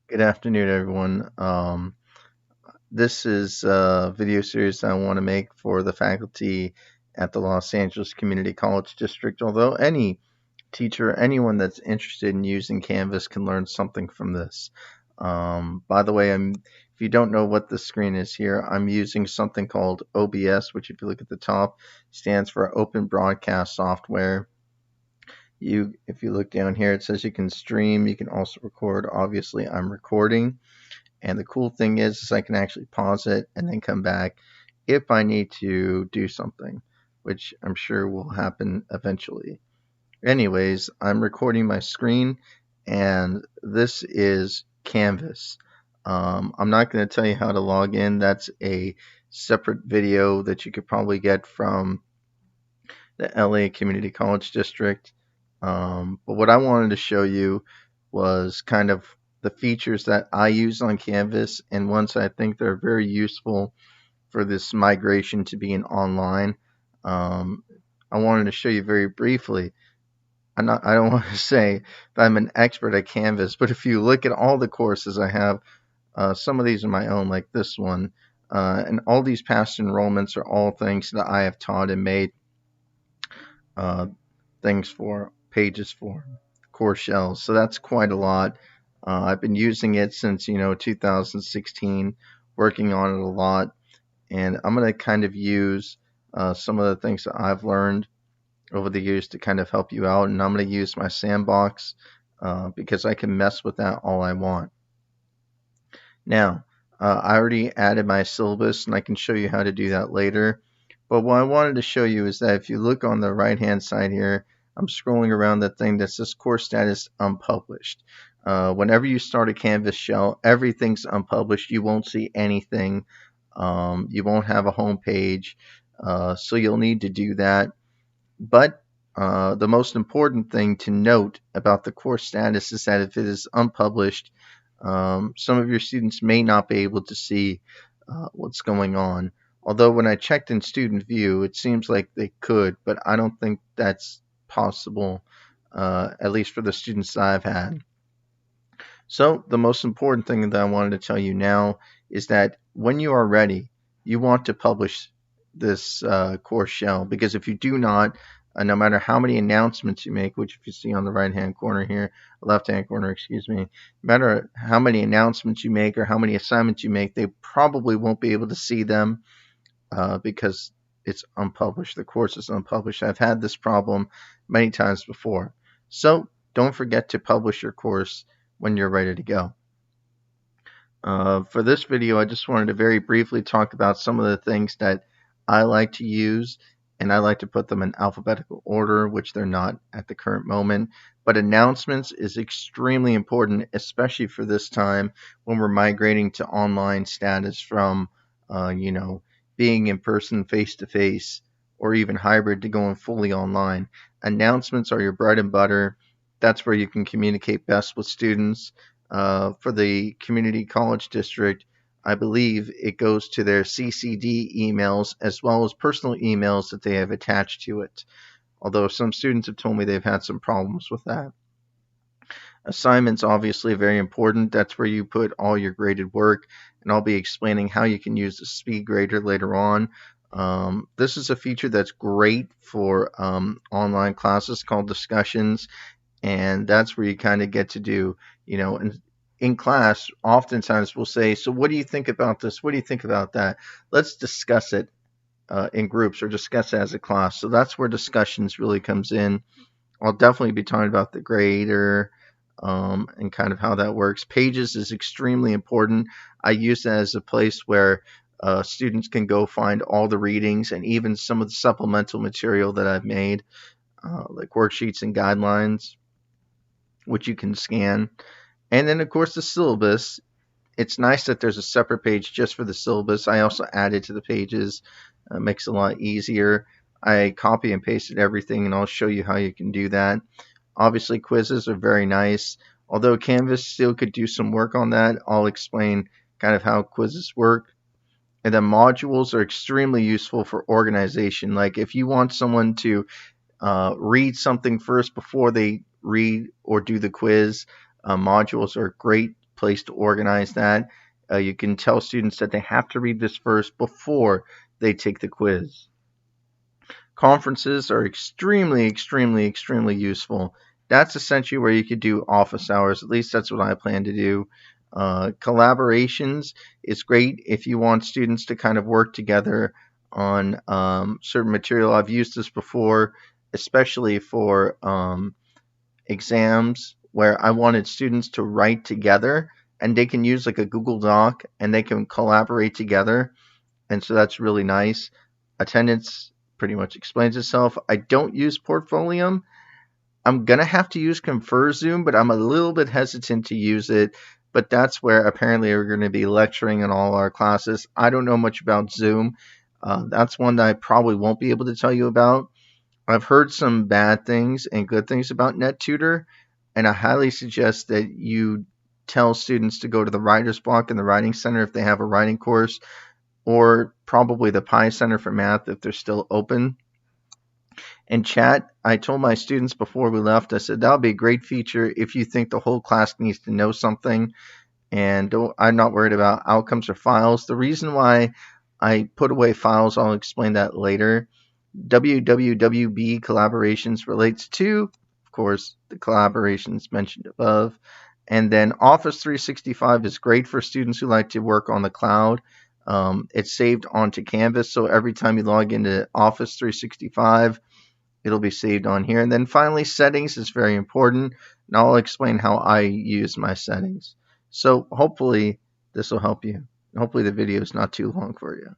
Good afternoon, everyone. This is a video series I want to make for the faculty at the Los Angeles Community College District. Although any teacher, anyone that's interested in using Canvas can learn something from this. By the way, if you don't know what the screen is here, I'm using something called OBS, which if you look at the top, stands for Open Broadcast Software. If you look down here, it says you can stream, you can also record. Obviously, I'm recording. And the cool thing is I can actually pause it and then come back if I need to do something, which I'm sure will happen eventually. Anyways, I'm recording my screen, and this is Canvas. I'm not going to tell you how to log in. That's a separate video that you could probably get from the LA Community College District. But what I wanted to show you was kind of the features that I use on Canvas and ones I think that are very useful for this migration to being online. Um, I wanted to show you very briefly. I don't want to say that I'm an expert at Canvas, but if you look at all the courses I have, some of these are my own, like this one, and all these past enrollments are all things that I have taught and made uh, things for, pages for, core shells. So that's quite a lot. I've been using it since 2016, working on it a lot, and I'm going to kind of use some of the things that I've learned over the years to kind of help you out. And I'm going to use my sandbox because I can mess with that all I want. Now, I already added my syllabus, and I can show you how to do that later. But what I wanted to show you is that if you look on the right-hand side here, I'm scrolling around the thing that says course status unpublished. Whenever you start a Canvas shell, everything's unpublished. You won't see anything. You won't have a home page. So you'll need to do that. But the most important thing to note about the course status is that if it is unpublished, some of your students may not be able to see what's going on. Although when I checked in student view, it seems like they could, but I don't think that's possible, at least for the students that I've had. So the most important thing that I wanted to tell you now is that when you are ready, you want to publish this course shell, because if you do not, no matter how many announcements you make, which if you see on the right hand corner here, left hand corner, excuse me, no matter how many announcements you make or how many assignments you make, they probably won't be able to see them because it's unpublished. The course is unpublished. I've had this problem many times before. So don't forget to publish your course when you're ready to go. For this video, I just wanted to very briefly talk about some of the things that I like to use, and I like to put them in alphabetical order, which they're not at the current moment. But announcements is extremely important, especially for this time when we're migrating to online status from, being in person face to face or even hybrid to going fully online. Announcements are your bread and butter. That's where you can communicate best with students. For the community college district, I believe it goes to their CCD emails as well as personal emails that they have attached to it. Although some students have told me they've had some problems with that. Assignments obviously very important. That's where you put all your graded work, and I'll be explaining how you can use the speed grader later on. This is a feature that's great for online classes called discussions, and that's where you kind of get to do, in class, oftentimes we'll say, so what do you think about this? What do you think about that? Let's discuss it in groups or discuss it as a class. So that's where discussions really comes in. I'll definitely be talking about the grader and kind of how that works. Pages is extremely important. I use that as a place where students can go find all the readings and even some of the supplemental material that I've made, like worksheets and guidelines, which you can scan. And then, of course, the syllabus. It's nice that there's a separate page just for the syllabus. I also added to the pages. Makes it a lot easier. I copy and pasted everything, and I'll show you how you can do that. Obviously, quizzes are very nice. Although Canvas still could do some work on that, I'll explain kind of how quizzes work. And then modules are extremely useful for organization. Like if you want someone to read something first before they read or do the quiz, modules are a great place to organize that. You can tell students that they have to read this first before they take the quiz. Conferences are extremely, extremely, extremely useful. That's essentially where you could do office hours. At least that's what I plan to do. Collaborations is great if you want students to kind of work together on certain material. I've used this before, especially for exams where I wanted students to write together and they can use like a Google Doc and they can collaborate together. And so that's really nice. Attendance pretty much explains itself. I don't use Portfolium. I'm going to have to use ConferZoom, but I'm a little bit hesitant to use it. But that's where apparently we're going to be lecturing in all our classes. I don't know much about Zoom. That's one that I probably won't be able to tell you about. I've heard some bad things and good things about NetTutor, and I highly suggest that you tell students to go to the Writer's Block and the Writing Center if they have a writing course, or probably the Pi Center for Math if they're still open. And chat, I told my students before we left, I said that'll be a great feature if you think the whole class needs to know something. And I'm not worried about outcomes or files. The reason why I put away files, I'll explain that later. WWWB collaborations relates to, of course, the collaborations mentioned above. And then Office 365 is great for students who like to work on the cloud. It's saved onto Canvas, so every time you log into Office 365, it'll be saved on here. And then finally, settings is very important. And I'll explain how I use my settings. So hopefully this will help you. Hopefully the video is not too long for you.